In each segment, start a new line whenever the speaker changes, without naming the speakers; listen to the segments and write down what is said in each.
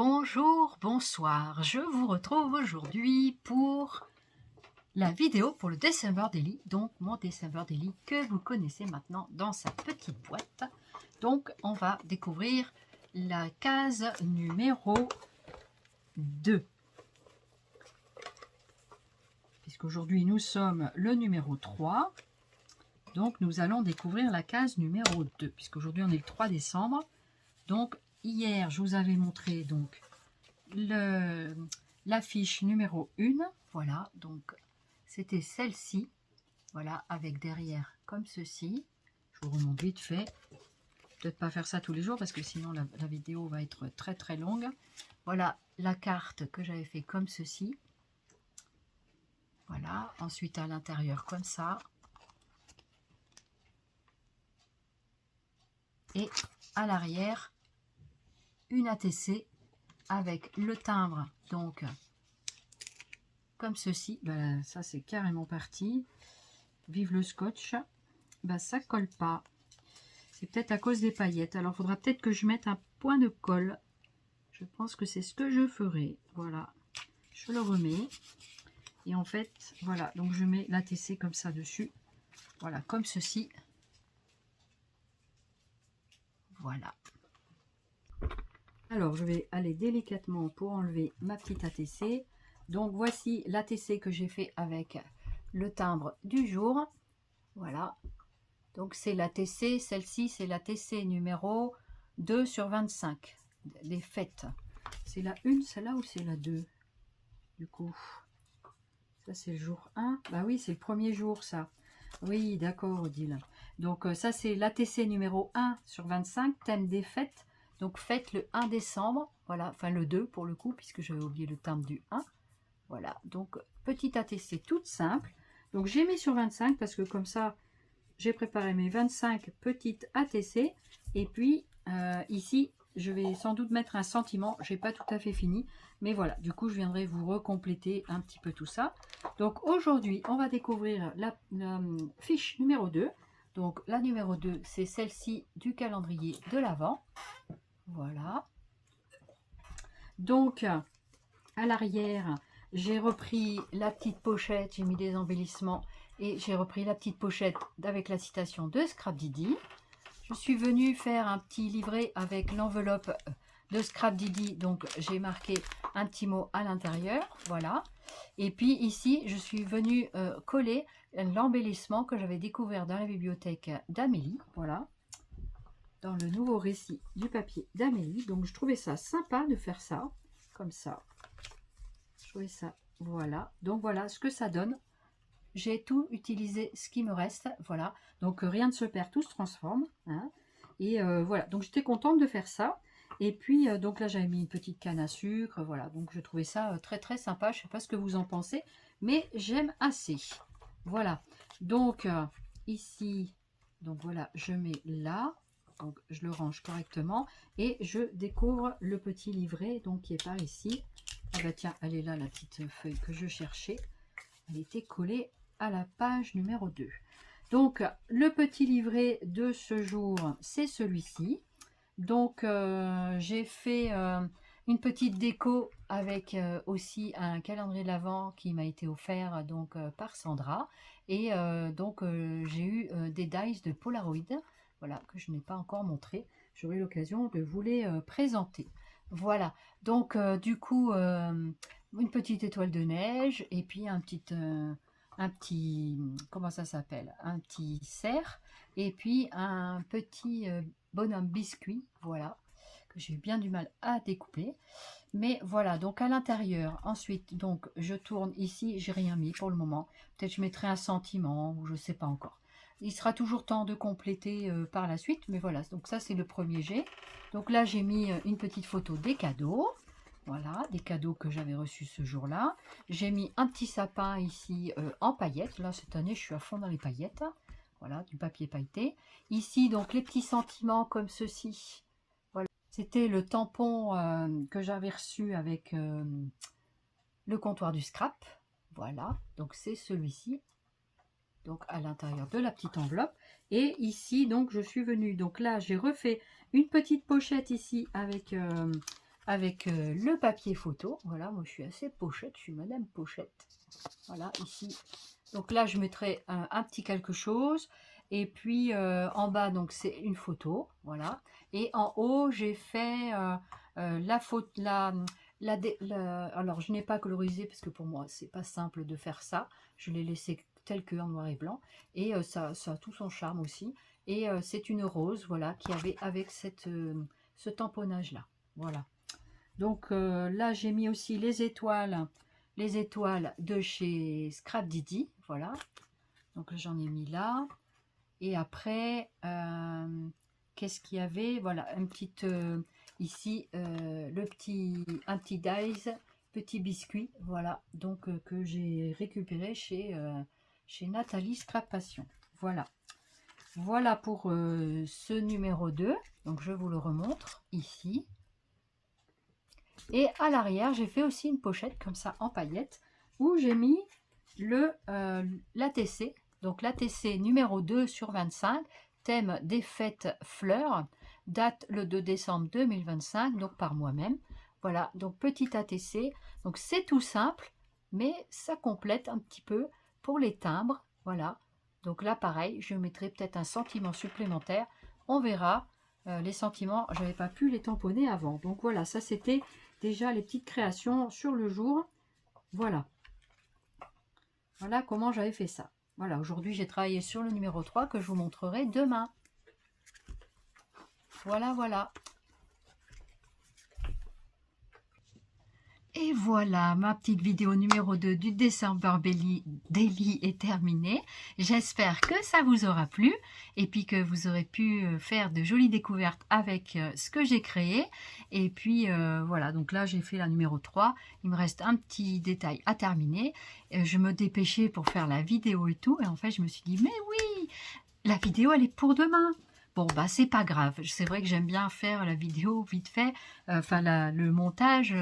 Bonjour, bonsoir, je vous retrouve aujourd'hui pour la vidéo pour le December Daily, donc mon December Daily que vous connaissez maintenant dans sa petite boîte. Donc on va découvrir la case numéro 2. Puisqu'aujourd'hui nous sommes le numéro 3, donc nous allons découvrir la case numéro 2, puisqu'aujourd'hui on est le 3 décembre. Donc hier je vous avais montré donc l'affiche numéro 1, voilà, donc c'était celle-ci, voilà, avec derrière comme ceci. Je vous remonte vite fait, peut-être pas faire ça tous les jours parce que sinon la vidéo va être très très longue. Voilà la carte que j'avais fait comme ceci, voilà, ensuite à l'intérieur comme ça, et à l'arrière une ATC avec le timbre, donc comme ceci. Ben, ça c'est carrément parti, vive le scotch. Ben, ça colle pas, c'est peut-être à cause des paillettes, alors faudra peut-être que je mette un point de colle. Je pense que c'est ce que je ferai. Voilà, je le remets et en fait voilà, donc je mets l'ATC comme ça dessus, voilà, comme ceci, voilà. Alors je vais aller délicatement pour enlever ma petite ATC. Donc voici l'ATC que j'ai fait avec le timbre du jour, voilà. Donc c'est l'ATC, celle-ci c'est l'ATC numéro 2 sur 25 des fêtes. C'est la 1 celle-là ou c'est la 2 du coup? Ça c'est le jour 1, bah oui c'est le premier jour ça. Oui d'accord Odile. Donc ça c'est l'ATC numéro 1 sur 25, thème des fêtes. Donc fête le 1 décembre, voilà, enfin le 2 pour le coup, puisque j'avais oublié le timbre du 1. Voilà, donc petite ATC toute simple. Donc j'ai mis sur 25 parce que comme ça, j'ai préparé mes 25 petites ATC. Et puis ici, je vais sans doute mettre un sentiment. Je n'ai pas tout à fait fini. Mais voilà, du coup, je viendrai vous recompléter un petit peu tout ça. Donc aujourd'hui, on va découvrir la fiche numéro 2. Donc la numéro 2, c'est celle-ci du calendrier de l'Avent. Voilà. Donc à l'arrière, j'ai repris la petite pochette, j'ai mis des embellissements et j'ai repris la petite pochette avec la citation de Scrap Didi. Je suis venue faire un petit livret avec l'enveloppe de Scrap Didi, donc j'ai marqué un petit mot à l'intérieur, voilà. Et puis ici, je suis venue coller l'embellissement que j'avais découvert dans la bibliothèque d'Amélie, voilà, dans le nouveau récit du papier d'Amélie. Donc je trouvais ça sympa de faire ça, comme ça. Je trouvais ça, voilà. Donc voilà ce que ça donne. J'ai tout utilisé ce qui me reste, voilà. Donc rien ne se perd, tout se transforme, hein. Et voilà, donc j'étais contente de faire ça. Et puis donc là j'avais mis une petite canne à sucre, voilà. Donc je trouvais ça très très sympa. Je sais pas ce que vous en pensez, mais j'aime assez. Voilà. Donc ici, donc voilà, je mets là. Donc je le range correctement et je découvre le petit livret donc qui est par ici. Ah bah tiens, elle est là la petite feuille que je cherchais. Elle était collée à la page numéro 2. Donc le petit livret de ce jour, c'est celui-ci. Donc j'ai fait une petite déco avec aussi un calendrier de l'Avent qui m'a été offert donc par Sandra. Et donc j'ai eu des dies de Polaroid, voilà, que je n'ai pas encore montré. J'aurai l'occasion de vous les présenter. Voilà, donc du coup, une petite étoile de neige et puis un petit, comment ça s'appelle, un petit cerf et puis un petit bonhomme biscuit, voilà, que j'ai eu bien du mal à découper. Mais voilà, donc à l'intérieur, ensuite, donc je tourne ici, j'ai rien mis pour le moment. Peut-être je mettrai un sentiment ou je sais pas encore. Il sera toujours temps de compléter par la suite, mais voilà, donc ça c'est le premier jet. Donc là j'ai mis une petite photo des cadeaux, voilà, des cadeaux que j'avais reçus ce jour-là. J'ai mis un petit sapin ici en paillettes, là cette année je suis à fond dans les paillettes, voilà, du papier pailleté. Ici donc les petits sentiments comme ceci, voilà, c'était le tampon que j'avais reçu avec le comptoir du scrap, voilà, donc c'est celui-ci. Donc à l'intérieur de la petite enveloppe. Et ici donc je suis venue, donc là j'ai refait une petite pochette ici avec avec le papier photo. Voilà, moi je suis assez pochette, je suis madame pochette. Voilà, ici. Donc là, je mettrai un petit quelque chose. Et puis en bas, donc c'est une photo. Voilà. Et en haut, j'ai fait la photo. Alors, je n'ai pas colorisé parce que pour moi, c'est pas simple de faire ça. Je l'ai laissé tel que en noir et blanc. Et ça a tout son charme aussi. Et c'est une rose, voilà, qui avait avec ce tamponnage-là. Voilà. Donc là, j'ai mis aussi les étoiles de chez Scrap Didi. Voilà. Donc j'en ai mis là. Et après, qu'est-ce qu'il y avait? Voilà, un petit ici, un petit dice, petit biscuit. Voilà, donc que j'ai récupéré chez Nathalie Scrap Passion. Voilà. Voilà pour ce numéro 2. Donc je vous le remontre ici. Et à l'arrière, j'ai fait aussi une pochette comme ça en paillettes où j'ai mis l'ATC. Donc l'ATC numéro 2 sur 25, thème des fêtes fleurs, date le 2 décembre 2025, donc par moi-même. Voilà, donc petit ATC. Donc c'est tout simple, mais ça complète un petit peu pour les timbres. Voilà, donc là pareil, je mettrai peut-être un sentiment supplémentaire. On verra. Les sentiments, je n'avais pas pu les tamponner avant. Donc voilà, ça c'était déjà les petites créations sur le jour. Voilà. Voilà comment j'avais fait ça. Voilà, aujourd'hui j'ai travaillé sur le numéro 3 que je vous montrerai demain. Voilà, voilà. Et voilà, ma petite vidéo numéro 2 du December Daily est terminée. J'espère que ça vous aura plu et puis que vous aurez pu faire de jolies découvertes avec ce que j'ai créé. Et puis voilà, donc là j'ai fait la numéro 3. Il me reste un petit détail à terminer. Je me dépêchais pour faire la vidéo et tout. Et en fait, je me suis dit, mais oui, la vidéo elle est pour demain. Bon, bah c'est pas grave. C'est vrai que j'aime bien faire la vidéo vite fait, enfin le montage,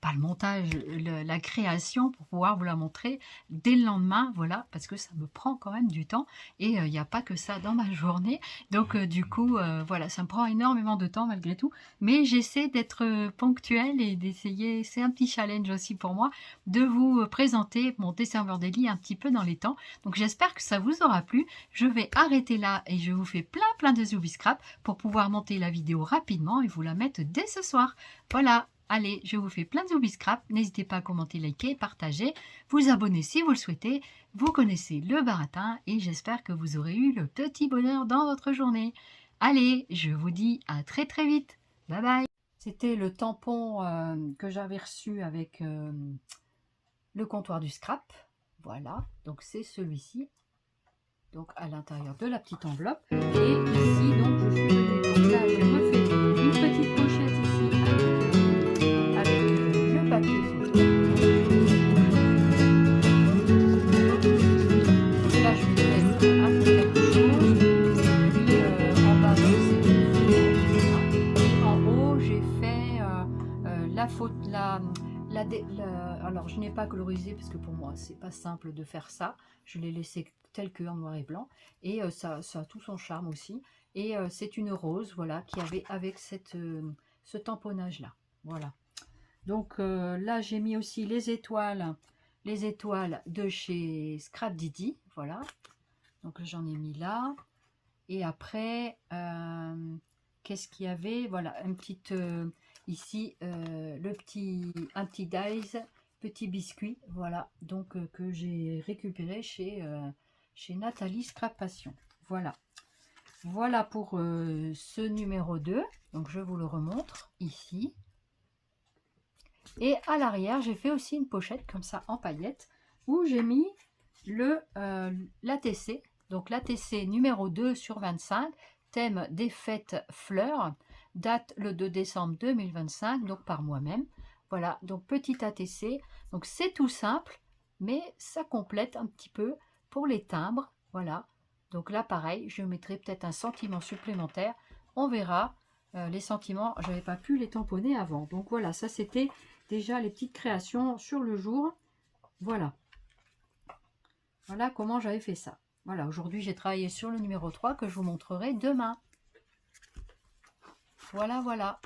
pas le montage, la création pour pouvoir vous la montrer dès le lendemain, voilà, parce que ça me prend quand même du temps et il n'y a pas que ça dans ma journée. Donc du coup, voilà, ça me prend énormément de temps malgré tout, mais j'essaie d'être ponctuelle et d'essayer, c'est un petit challenge aussi pour moi, de vous présenter mon December Daily un petit peu dans les temps. Donc j'espère que ça vous aura plu. Je vais arrêter là et je vous fais plein de Zubi Scrap pour pouvoir monter la vidéo rapidement et vous la mettre dès ce soir. Voilà, allez, je vous fais plein de Zubi Scrap. N'hésitez pas à commenter, liker, partager, vous abonner si vous le souhaitez. Vous connaissez le baratin et j'espère que vous aurez eu le petit bonheur dans votre journée. Allez, je vous dis à très vite. Bye bye. C'était le tampon que j'avais reçu avec le comptoir du scrap. Voilà, donc c'est celui-ci. Donc à l'intérieur de la petite enveloppe. Et ici, donc je suis venue, donc là j'ai refait une petite pochette ici avec le papier photo. Donc là je vais mettre un peu quelque chose. Puis en bas c'est une photo. Et en haut j'ai fait la photo, alors je n'ai pas colorisé parce que pour moi c'est pas simple de faire ça. Je l'ai laissé tel que en noir et blanc et ça a tout son charme aussi. Et c'est une rose, voilà, qui avait avec ce tamponnage là. Voilà. Donc là j'ai mis aussi les étoiles de chez Scrap Didi. Voilà. Donc j'en ai mis là. Et après, qu'est-ce qu'il y avait? Voilà, un petit ici, un petit dice, petit biscuit, voilà, donc que j'ai récupéré chez Nathalie Scrap Passion. Voilà. Voilà pour ce numéro 2. Donc je vous le remontre ici. Et à l'arrière, j'ai fait aussi une pochette comme ça en paillettes où j'ai mis l'ATC. Donc l'ATC numéro 2 sur 25, thème des fêtes fleurs, date le 2 décembre 2025, donc par moi-même. Voilà, donc petit ATC. Donc c'est tout simple, mais ça complète un petit peu pour les timbres. Voilà, donc là pareil, je mettrai peut-être un sentiment supplémentaire. On verra. Les sentiments, je n'avais pas pu les tamponner avant. Donc voilà, ça c'était déjà les petites créations sur le jour. Voilà. Voilà comment j'avais fait ça. Voilà, aujourd'hui j'ai travaillé sur le numéro 3 que je vous montrerai demain. Voilà, voilà.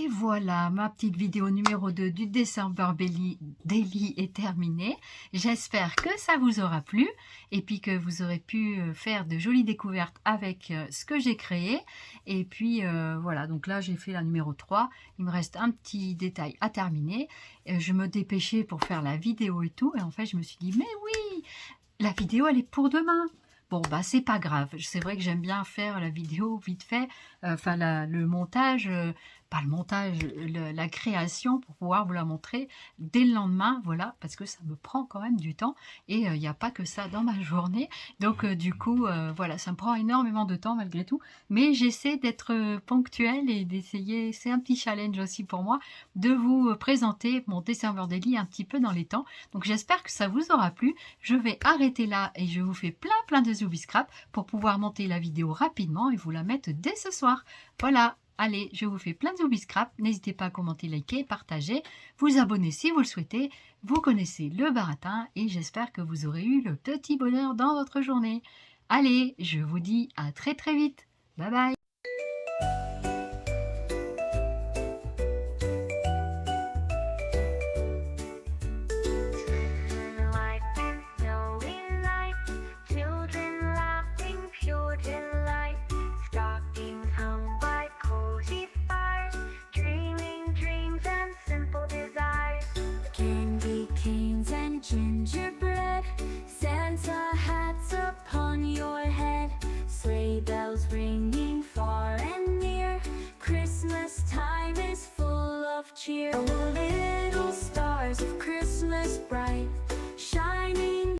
Et voilà, ma petite vidéo numéro 2 du December Daily est terminée. J'espère que ça vous aura plu et puis que vous aurez pu faire de jolies découvertes avec ce que j'ai créé. Et puis voilà, donc là j'ai fait la numéro 3. Il me reste un petit détail à terminer. Je me dépêchais pour faire la vidéo et tout. Et en fait, je me suis dit, mais oui, la vidéo elle est pour demain. Bon, bah c'est pas grave. C'est vrai que j'aime bien faire la vidéo vite fait, enfin le montage, pas le montage, la création pour pouvoir vous la montrer dès le lendemain, voilà, parce que ça me prend quand même du temps et il n'y a pas que ça dans ma journée. Donc du coup, voilà, ça me prend énormément de temps malgré tout, mais j'essaie d'être ponctuelle et d'essayer, c'est un petit challenge aussi pour moi, de vous présenter mon December Daily un petit peu dans les temps. Donc j'espère que ça vous aura plu. Je vais arrêter là et je vous fais plein de Zooby Scrap pour pouvoir monter la vidéo rapidement et vous la mettre dès ce soir. Voilà, allez, je vous fais plein de Zooby Scrap. N'hésitez pas à commenter, liker, partager, vous abonner si vous le souhaitez. Vous connaissez le baratin et j'espère que vous aurez eu le petit bonheur dans votre journée. Allez, je vous dis à très vite. Bye bye.
Gingerbread, Santa hats upon your head, sleigh bells ringing far and near, Christmas time is full of cheer.